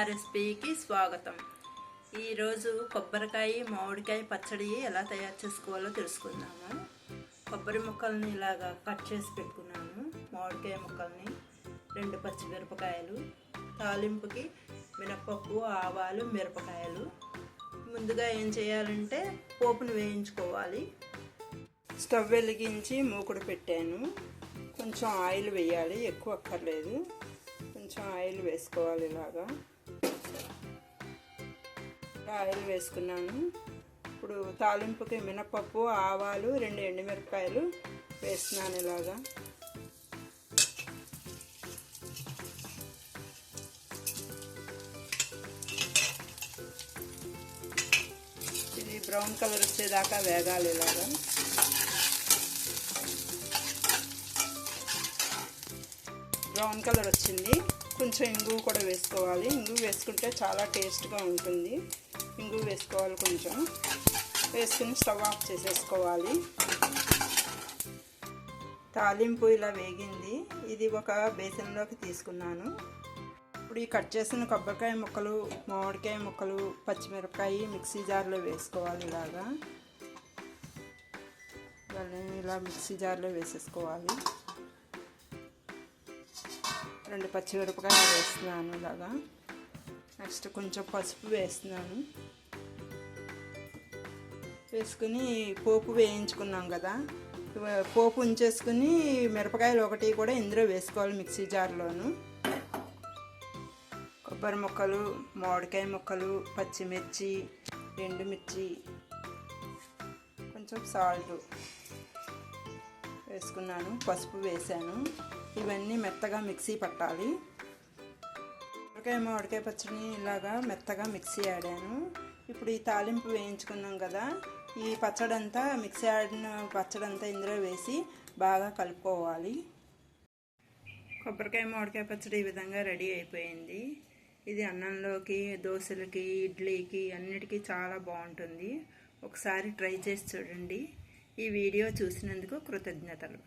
రెసిపీకి స్వాగతం. ఈరోజు కొబ్బరికాయ మామిడికాయ పచ్చడి ఎలా తయారు చేసుకోవాలో తెలుసుకుందాము. కొబ్బరి ముక్కల్ని ఇలాగా కట్ చేసి పెట్టుకున్నాను. మామిడికాయ ముక్కల్ని, 2 పచ్చిమిరపకాయలు, తాలింపుకి మినపప్పు, ఆవాలు, మిరపకాయలు. ముందుగా ఏం చేయాలంటే పోపును వేయించుకోవాలి. స్టవ్ వెలిగించి మూకుడు పెట్టాను. కొంచెం ఆయిల్ వేయాలి, ఎక్కువ అక్కర్లేదు. కొంచెం ఆయిల్ వేసుకోవాలి. ఇలాగా ఆయిల్ వేసుకున్నాను. ఇప్పుడు తాలింపుకి మినపప్పు, ఆవాలు, 2 ఎండుమిరపకాయలు వేస్తున్నాను. ఇలాగా ఇది బ్రౌన్ కలర్ వచ్చేదాకా వేగాలి. ఇలాగా బ్రౌన్ కలర్ వచ్చింది. కొంచెం ఇంగువ కూడా వేసుకోవాలి. ఇంగువ వేసుకుంటే చాలా టేస్ట్గా ఉంటుంది. ఇంగువ వేసుకోవాలి. కొంచెం వేసుకుని స్టవ్ ఆఫ్ చేసేసుకోవాలి. తాలింపు ఇలా వేగింది. ఇది ఒక బేసన్లోకి తీసుకున్నాను. ఇప్పుడు ఈ కట్ చేసిన కొబ్బరికాయ ముక్కలు, మామిడికాయ ముక్కలు, పచ్చిమిరపకాయ మిక్సీ జార్లో వేసుకోవాలి. ఇలా మిక్సీ జార్లో వేసేసుకోవాలి. 2 పచ్చిమిరపకాయలు వేస్తున్నాను. ఇలాగా నెక్స్ట్ కొంచెం పసుపు వేస్తున్నాను. వేసుకుని పోపు వేయించుకున్నాం కదా, పోపు ఉంచేసుకుని మిరపకాయలు ఒకటి కూడా ఇందులో వేసుకోవాలి. మిక్సీ జార్లోను కొబ్బరి ముక్కలు, మామిడికాయ ముక్కలు, పచ్చిమిర్చి, ఎండుమిర్చి, కొంచెం సాల్ట్ వేసుకున్నాను. పసుపు వేసాను. ఇవన్నీ మెత్తగా మిక్సీ పట్టాలి. మామిడికాయ పచ్చడిని ఇలాగా మెత్తగా మిక్సీ ఆడాను. ఇప్పుడు ఈ తాలింపు వేయించుకున్నాం కదా, ఈ పచ్చడంతా మిక్సీ ఆడిన పచ్చడంతా ఇందులో వేసి బాగా కలుపుకోవాలి. కొబ్బరికాయ మామిడికాయ పచ్చడి ఈ విధంగా రెడీ అయిపోయింది. ఇది అన్నంలోకి, దోశలకి, ఇడ్లీకి అన్నిటికీ చాలా బాగుంటుంది. ఒకసారి ట్రై చేసి చూడండి. ఈ వీడియో చూసినందుకు కృతజ్ఞతలు.